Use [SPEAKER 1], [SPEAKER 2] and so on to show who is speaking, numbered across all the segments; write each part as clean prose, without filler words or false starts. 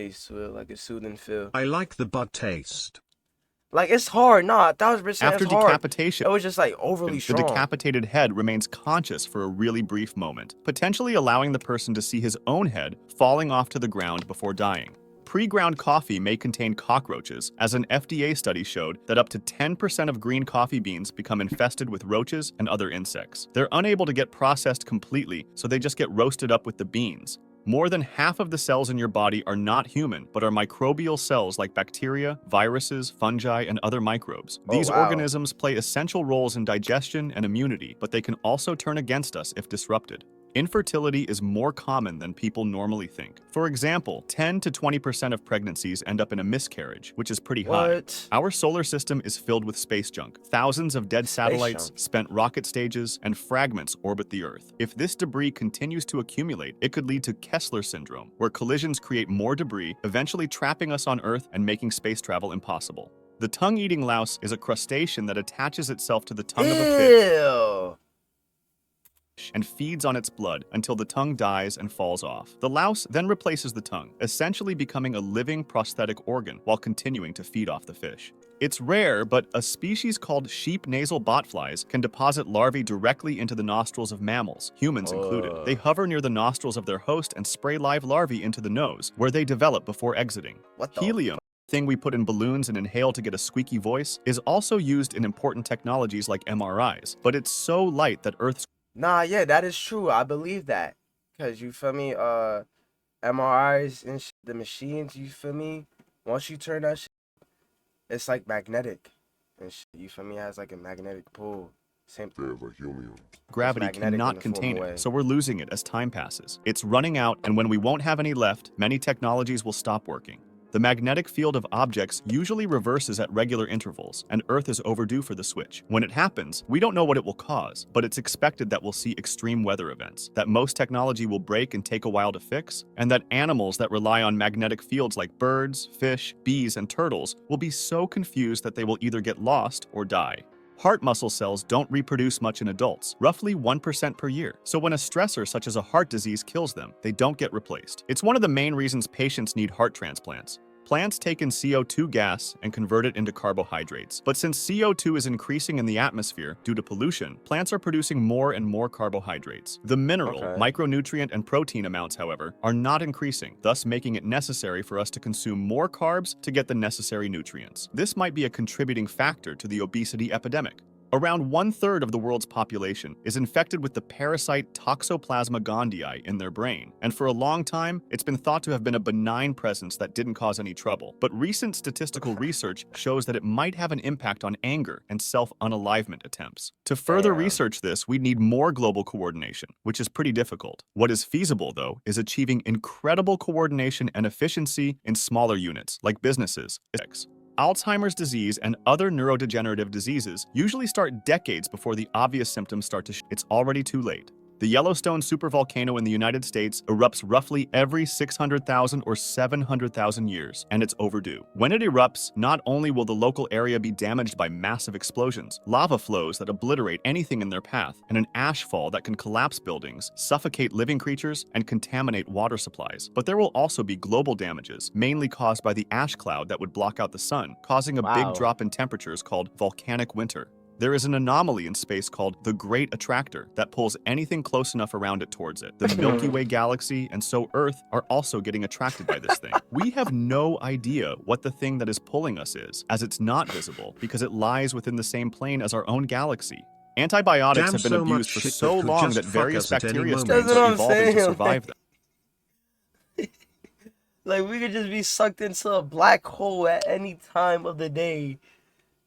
[SPEAKER 1] taste to it, like a soothing feel.
[SPEAKER 2] I like the bud taste.
[SPEAKER 1] Like, it's hard. Nah, 1000%
[SPEAKER 3] After
[SPEAKER 1] it's hard.
[SPEAKER 3] decapitation,
[SPEAKER 1] It was just like overly
[SPEAKER 3] the
[SPEAKER 1] strong.
[SPEAKER 3] decapitated head remains conscious for a really brief moment, potentially allowing the person to see his own head falling off to the ground before dying. Pre-ground coffee may contain cockroaches, as an FDA study showed that up to 10% of green coffee beans become infested with roaches and other insects. They're unable to get processed completely, so they just get roasted up with the beans. More than half of the cells in your body are not human, but are microbial cells like bacteria, viruses, fungi, and other microbes. These organisms play essential roles in digestion and immunity, but they can also turn against us if disrupted. Infertility is more common than people normally think. For example, 10 to 20% of pregnancies end up in a miscarriage, which is pretty high. Our solar system is filled with space junk. Thousands of dead satellites, spent rocket stages, and fragments orbit the Earth. If this debris continues to accumulate, it could lead to Kessler syndrome, where collisions create more debris, eventually trapping us on Earth and making space travel impossible. The tongue-eating louse is a crustacean that attaches itself to the tongue of a fish and feeds on its blood until the tongue dies and falls off. The louse then replaces the tongue, essentially becoming a living prosthetic organ while continuing to feed off the fish. It's rare, but a species called sheep nasal botflies can deposit larvae directly into the nostrils of mammals, humans included. They hover near the nostrils of their host and spray live larvae into the nose, where they develop before exiting. Helium, thing we put in balloons and inhale to get a squeaky voice, is also used in important technologies like MRIs, but it's so light that Earth's
[SPEAKER 1] Nah, yeah, that is true. I believe that. Cause you feel me? MRIs and shit, the machines, you feel me? Once you turn that shit, it's like magnetic and shit. You feel me? It has like a magnetic pull. Same thing.
[SPEAKER 3] Gravity cannot contain it, so we're losing it as time passes. It's running out, and when we won't have any left, many technologies will stop working. The magnetic field of objects usually reverses at regular intervals, and Earth is overdue for the switch. When it happens, we don't know what it will cause, but it's expected that we'll see extreme weather events, that most technology will break and take a while to fix, and that animals that rely on magnetic fields like birds, fish, bees, and turtles will be so confused that they will either get lost or die. Heart muscle cells don't reproduce much in adults, roughly 1% per year. So when a stressor such as a heart disease kills them, they don't get replaced. It's one of the main reasons patients need heart transplants. Plants take in CO2 gas and convert it into carbohydrates. But since CO2 is increasing in the atmosphere due to pollution, plants are producing more and more carbohydrates. The mineral, micronutrient, and protein amounts, however, are not increasing, thus making it necessary for us to consume more carbs to get the necessary nutrients. This might be a contributing factor to the obesity epidemic. Around 1/3 of the world's population is infected with the parasite Toxoplasma gondii in their brain, and for a long time, it's been thought to have been a benign presence that didn't cause any trouble. But recent statistical research shows that it might have an impact on anger and self-unalivement attempts. To further research this, we need more global coordination, which is pretty difficult. What is feasible, though, is achieving incredible coordination and efficiency in smaller units, like businesses. Alzheimer's disease and other neurodegenerative diseases usually start decades before the obvious symptoms start to show. It's already too late. The Yellowstone supervolcano in the United States erupts roughly every 600,000 or 700,000 years, and it's overdue. When it erupts, not only will the local area be damaged by massive explosions, lava flows that obliterate anything in their path, and an ash fall that can collapse buildings, suffocate living creatures, and contaminate water supplies, but there will also be global damages, mainly caused by the ash cloud that would block out the sun, causing a big drop in temperatures called volcanic winter. There is an anomaly in space called the Great Attractor that pulls anything close enough around it towards it. The Milky Way galaxy and so Earth are also getting attracted by this thing. We have no idea what the thing that is pulling us is, as it's not visible because it lies within the same plane as our own galaxy. Antibiotics have been abused for so long that various bacteria strains are evolving to survive them.
[SPEAKER 1] Like, we could just be sucked into a black hole at any time of the day.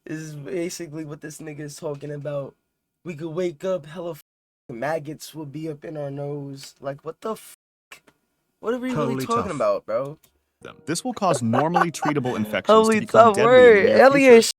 [SPEAKER 1] Is basically what this nigga is talking about. We could wake up, hella maggots will be up in our nose. Like, what the what are we really talking about, bro?
[SPEAKER 3] This will cause normally treatable infections to become
[SPEAKER 1] tough
[SPEAKER 3] deadly
[SPEAKER 1] word.
[SPEAKER 3] in the near
[SPEAKER 1] Alien
[SPEAKER 3] future.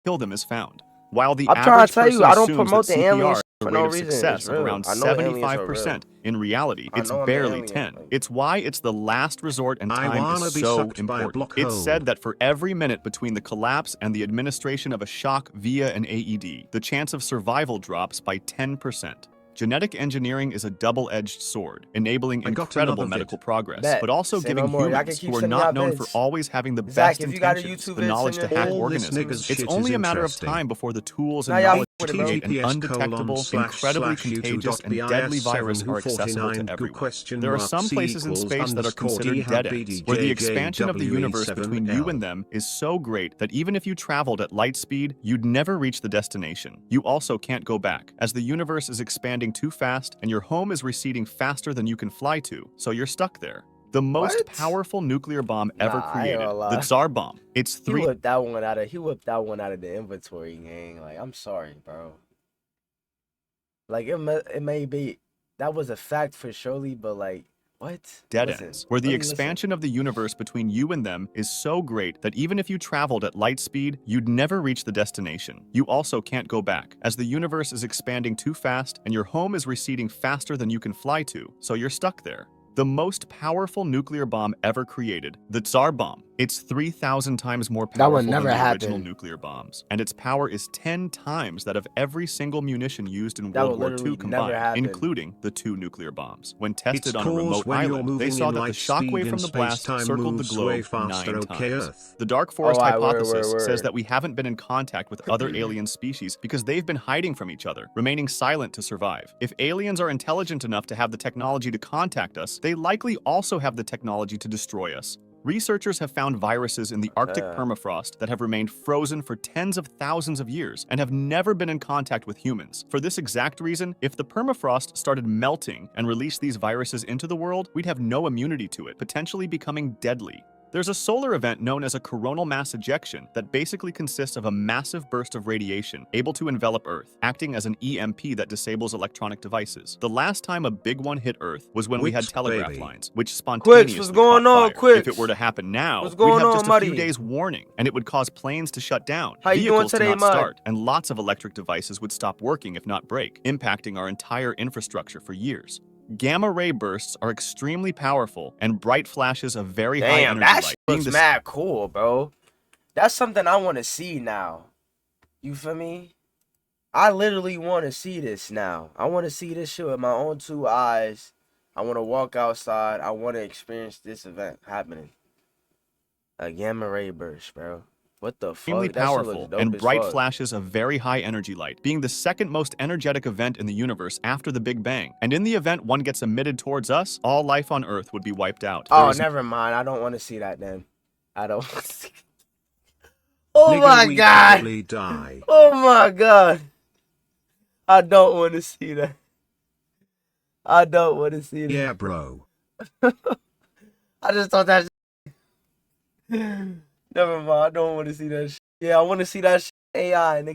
[SPEAKER 3] Kill them is found. While the
[SPEAKER 1] I'm trying to
[SPEAKER 3] average
[SPEAKER 1] tell you,
[SPEAKER 3] person
[SPEAKER 1] I don't
[SPEAKER 3] assumes
[SPEAKER 1] promote
[SPEAKER 3] that
[SPEAKER 1] the aliens
[SPEAKER 3] CPR
[SPEAKER 1] for
[SPEAKER 3] a
[SPEAKER 1] no
[SPEAKER 3] rate of
[SPEAKER 1] reason.
[SPEAKER 3] success
[SPEAKER 1] It's
[SPEAKER 3] of
[SPEAKER 1] real.
[SPEAKER 3] around
[SPEAKER 1] I know aliens are
[SPEAKER 3] 75%.
[SPEAKER 1] real.
[SPEAKER 3] In reality,
[SPEAKER 1] I
[SPEAKER 3] it's
[SPEAKER 1] know I'm an
[SPEAKER 3] barely
[SPEAKER 1] alien.
[SPEAKER 3] 10. It's why it's the last resort and
[SPEAKER 2] I
[SPEAKER 3] time
[SPEAKER 2] wanna
[SPEAKER 3] is
[SPEAKER 2] be
[SPEAKER 3] so
[SPEAKER 2] sucked by a
[SPEAKER 3] important.
[SPEAKER 2] block
[SPEAKER 3] It's
[SPEAKER 2] hole.
[SPEAKER 3] said that for every minute between the collapse and the administration of a shock via an AED, the chance of survival drops by 10%. Genetic engineering is a double-edged sword, enabling incredible medical progress,
[SPEAKER 1] Bet.
[SPEAKER 3] but also
[SPEAKER 1] Say
[SPEAKER 3] giving
[SPEAKER 1] no more. Y'all can
[SPEAKER 3] humans
[SPEAKER 1] keep
[SPEAKER 3] who are
[SPEAKER 1] sending
[SPEAKER 3] not
[SPEAKER 1] y'all
[SPEAKER 3] known for
[SPEAKER 1] vids.
[SPEAKER 3] always having the
[SPEAKER 1] Zach,
[SPEAKER 3] best
[SPEAKER 1] if you got a
[SPEAKER 3] intentions,
[SPEAKER 1] YouTube
[SPEAKER 3] the
[SPEAKER 1] vid,
[SPEAKER 3] knowledge
[SPEAKER 1] send
[SPEAKER 3] to
[SPEAKER 1] your
[SPEAKER 3] hack
[SPEAKER 1] vid.
[SPEAKER 2] All this
[SPEAKER 3] organisms.
[SPEAKER 2] niggas
[SPEAKER 3] It's
[SPEAKER 2] shit
[SPEAKER 3] only
[SPEAKER 2] is
[SPEAKER 3] a matter of
[SPEAKER 2] interesting.
[SPEAKER 3] time before the tools
[SPEAKER 1] Now
[SPEAKER 3] and
[SPEAKER 1] y'all
[SPEAKER 3] knowledge to
[SPEAKER 1] with it, bro.
[SPEAKER 3] create an undetectable, incredibly contagious, and deadly virus are accessible to everyone. There are some places in space that are considered dead ends, where the expansion of the universe between you and them is so great that even if you traveled at light speed, you'd never reach the destination. You also can't go back, as the universe is expanding too fast and your home is receding faster than you can fly to, so you're stuck there. The most
[SPEAKER 1] What?
[SPEAKER 3] powerful nuclear bomb ever
[SPEAKER 1] Nah, I ain't
[SPEAKER 3] created,
[SPEAKER 1] gonna lie.
[SPEAKER 3] the Tsar bomb. It's
[SPEAKER 1] He whipped that one out of the inventory, gang. Like, I'm sorry, bro. Like, it may be that was a fact for surely, but like, what?
[SPEAKER 3] dead
[SPEAKER 1] Listen,
[SPEAKER 3] ends, where the
[SPEAKER 1] let me listen.
[SPEAKER 3] expansion of the universe between you and them is so great that even if you traveled at light speed, you'd never reach the destination. You also can't go back, as the universe is expanding too fast and your home is receding faster than you can fly to, so you're stuck there. The most powerful nuclear bomb ever created, the Tsar bomb. It's 3,000 times more
[SPEAKER 1] That would
[SPEAKER 3] powerful than
[SPEAKER 1] never
[SPEAKER 3] the
[SPEAKER 1] happen.
[SPEAKER 3] original nuclear bombs, and its power is 10 times that of every single munition used in
[SPEAKER 1] That
[SPEAKER 3] World
[SPEAKER 1] would
[SPEAKER 3] War
[SPEAKER 1] literally
[SPEAKER 3] II
[SPEAKER 1] never
[SPEAKER 3] combined,
[SPEAKER 1] happen.
[SPEAKER 3] including the 2 nuclear bombs. When tested
[SPEAKER 2] It's
[SPEAKER 3] on a remote
[SPEAKER 2] cause when you're
[SPEAKER 3] island, they
[SPEAKER 2] moving
[SPEAKER 3] saw
[SPEAKER 2] in
[SPEAKER 3] that the
[SPEAKER 2] light speed
[SPEAKER 3] shockwave
[SPEAKER 2] in
[SPEAKER 3] from the blast
[SPEAKER 2] space-time
[SPEAKER 3] circled the
[SPEAKER 2] moves way
[SPEAKER 3] globe
[SPEAKER 2] faster,
[SPEAKER 3] 9
[SPEAKER 2] okay,
[SPEAKER 3] times.
[SPEAKER 2] Earth.
[SPEAKER 3] The Dark Forest hypothesis
[SPEAKER 1] word.
[SPEAKER 3] says that we haven't been in contact with other alien species because they've been hiding from each other, remaining silent to survive. If aliens are intelligent enough to have the technology to contact us, they likely also have the technology to destroy us. Researchers have found viruses in the Arctic permafrost that have remained frozen for tens of thousands of years and have never been in contact with humans. For this exact reason, if the permafrost started melting and released these viruses into the world, we'd have no immunity to it, potentially becoming deadly. There's a solar event known as a coronal mass ejection that basically consists of a massive burst of radiation able to envelop Earth, acting as an EMP that disables electronic devices. The last time a big one hit Earth was when we had telegraph lines, which spontaneously
[SPEAKER 1] what's going
[SPEAKER 3] caught
[SPEAKER 1] on,
[SPEAKER 3] fire.
[SPEAKER 1] Quicks?
[SPEAKER 3] If it were to happen now,
[SPEAKER 1] What's
[SPEAKER 3] we'd
[SPEAKER 1] going
[SPEAKER 3] have
[SPEAKER 1] on,
[SPEAKER 3] just a
[SPEAKER 1] Muddy?
[SPEAKER 3] few days warning, and it would cause planes to shut down,
[SPEAKER 1] How you doing
[SPEAKER 3] vehicles
[SPEAKER 1] today,
[SPEAKER 3] to not
[SPEAKER 1] Mud?
[SPEAKER 3] start, and lots of electric devices would stop working if not break, impacting our entire infrastructure for years. Gamma ray bursts are extremely powerful and bright flashes of very high
[SPEAKER 1] Damn,
[SPEAKER 3] energy
[SPEAKER 1] that
[SPEAKER 3] light.
[SPEAKER 1] shit looks mad cool, bro. That's something I want to see now. You feel me? I literally want to see this now. I want to see this shit with my own 2 eyes. I want to walk outside. I want to experience this event happening. A gamma ray burst, bro. What the
[SPEAKER 3] Extremely
[SPEAKER 1] fuck? That shit looks
[SPEAKER 3] powerful
[SPEAKER 1] dope
[SPEAKER 3] and
[SPEAKER 1] as
[SPEAKER 3] bright
[SPEAKER 1] fuck.
[SPEAKER 3] flashes of very high energy light, being the second most energetic event in the universe after the Big Bang. And in the event one gets emitted towards us, all life on Earth would be wiped out.
[SPEAKER 1] Oh, never mind. I don't want to see that then. I don't want to see. Oh my god.
[SPEAKER 2] Die.
[SPEAKER 1] Oh my god. I don't want to see that. I don't want to see that.
[SPEAKER 2] Yeah, bro.
[SPEAKER 1] I just thought that. Never mind. I don't want to see that shit. Yeah, I want to see that shit AI, nigga.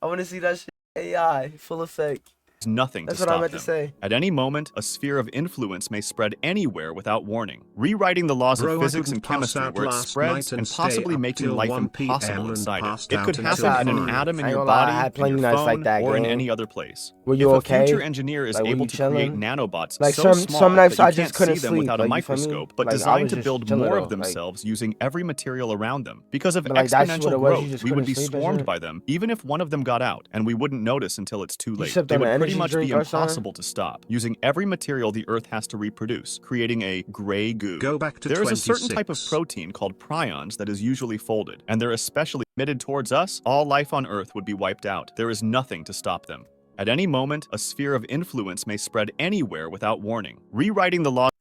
[SPEAKER 1] I want to see that shit AI, full effect.
[SPEAKER 3] Nothing
[SPEAKER 1] That's
[SPEAKER 3] to
[SPEAKER 1] what I
[SPEAKER 3] stop
[SPEAKER 1] meant
[SPEAKER 3] them.
[SPEAKER 1] to say.
[SPEAKER 3] At any moment, a sphere of influence may spread anywhere without warning, rewriting the laws of physics and chemistry where it spreads and possibly making life impossible inside it. It could happen in an atom in your body, in your phone, or in any other place.
[SPEAKER 1] Were you
[SPEAKER 3] if
[SPEAKER 1] okay?
[SPEAKER 3] a future engineer is
[SPEAKER 1] Like, were
[SPEAKER 3] able
[SPEAKER 1] you
[SPEAKER 3] to create
[SPEAKER 1] chilling?
[SPEAKER 3] nanobots
[SPEAKER 1] Like
[SPEAKER 3] so
[SPEAKER 1] some
[SPEAKER 3] small
[SPEAKER 1] nights
[SPEAKER 3] that you
[SPEAKER 1] I just
[SPEAKER 3] can't
[SPEAKER 1] couldn't
[SPEAKER 3] see them
[SPEAKER 1] sleep,
[SPEAKER 3] without
[SPEAKER 1] like,
[SPEAKER 3] a
[SPEAKER 1] you feel me?
[SPEAKER 3] microscope, but
[SPEAKER 1] Like, I
[SPEAKER 3] designed
[SPEAKER 1] was
[SPEAKER 3] to
[SPEAKER 1] just
[SPEAKER 3] build
[SPEAKER 1] chilling
[SPEAKER 3] more
[SPEAKER 1] though,
[SPEAKER 3] of themselves using every material around them. Because of
[SPEAKER 1] like, that's what
[SPEAKER 3] exponential
[SPEAKER 1] it was, you
[SPEAKER 3] growth,
[SPEAKER 1] just
[SPEAKER 3] we would
[SPEAKER 1] couldn't
[SPEAKER 3] be
[SPEAKER 1] sleep and
[SPEAKER 3] swarmed
[SPEAKER 1] shit?
[SPEAKER 3] by them, even if one of them got out, and we wouldn't notice until it's too late.
[SPEAKER 1] sipped
[SPEAKER 3] They
[SPEAKER 1] on
[SPEAKER 3] would
[SPEAKER 1] an
[SPEAKER 3] pretty
[SPEAKER 1] energy
[SPEAKER 3] much be
[SPEAKER 1] drink or something?
[SPEAKER 3] impossible to stop, using every material the Earth has to reproduce, creating a gray goo.
[SPEAKER 2] Go back to
[SPEAKER 3] There is a certain
[SPEAKER 2] 26.
[SPEAKER 3] type of protein called prions that is usually folded, and they're especially emitted towards us, all life on Earth would be wiped out. There is nothing to stop them. At any moment, a sphere of influence may spread anywhere without warning, rewriting the laws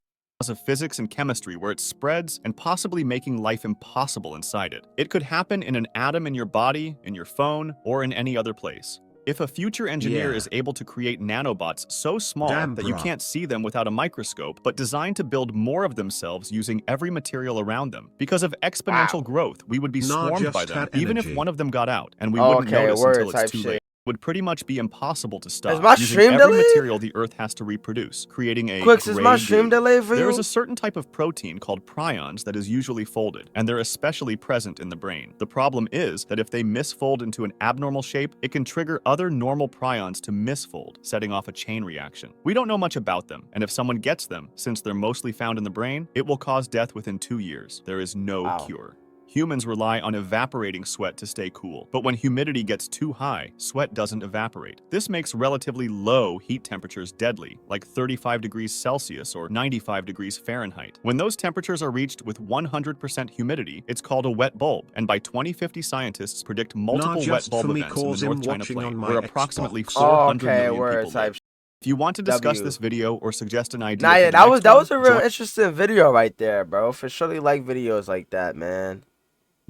[SPEAKER 3] of physics and chemistry where it spreads and possibly making life impossible inside it. It could happen in an atom in your body, in your phone, or in any other place. If a future engineer is able to create nanobots so small that you can't see them without a microscope, but designed to build more of themselves using every material around them, because of exponential growth, we would be swarmed by them, even if one of them got out, and we wouldn't notice until it's too late. Would pretty much be impossible to stop,
[SPEAKER 1] Is my
[SPEAKER 3] using
[SPEAKER 1] stream
[SPEAKER 3] every
[SPEAKER 1] delayed?
[SPEAKER 3] material the Earth has to reproduce, creating a
[SPEAKER 1] Quicks, is my
[SPEAKER 3] gray
[SPEAKER 1] stream
[SPEAKER 3] goo.
[SPEAKER 1] delayed for
[SPEAKER 3] There
[SPEAKER 1] you?
[SPEAKER 3] is a certain type of protein called prions that is usually folded, and they're especially present in the brain. The problem is that if they misfold into an abnormal shape, it can trigger other normal prions to misfold, setting off a chain reaction. We don't know much about them, and if someone gets them, since they're mostly found in the brain, it will cause death within 2 years. There is no cure. Humans rely on evaporating sweat to stay cool, but when humidity gets too high, sweat doesn't evaporate. This makes relatively low heat temperatures deadly, like 35 degrees Celsius or 95 degrees Fahrenheit. When those temperatures are reached with 100% humidity, it's called a wet bulb, and by 2050 scientists predict multiple wet bulb events in the North China Plain, where approximately 400
[SPEAKER 1] Okay,
[SPEAKER 3] million
[SPEAKER 1] word
[SPEAKER 3] people
[SPEAKER 1] type.
[SPEAKER 3] live. If you want to discuss
[SPEAKER 1] W.
[SPEAKER 3] this video or suggest an idea
[SPEAKER 1] Nah,
[SPEAKER 3] for
[SPEAKER 1] yeah,
[SPEAKER 3] the next
[SPEAKER 1] that was
[SPEAKER 3] one,
[SPEAKER 1] a real interesting video right there, bro. For surely like videos like that, man.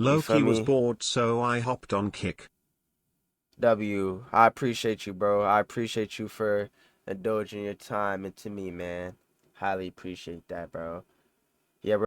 [SPEAKER 1] You feel
[SPEAKER 2] lowkey was
[SPEAKER 1] me?
[SPEAKER 2] bored, so I hopped on Kick.
[SPEAKER 1] W, I appreciate you, bro. I appreciate you for indulging your time into me, man. Highly appreciate that, bro.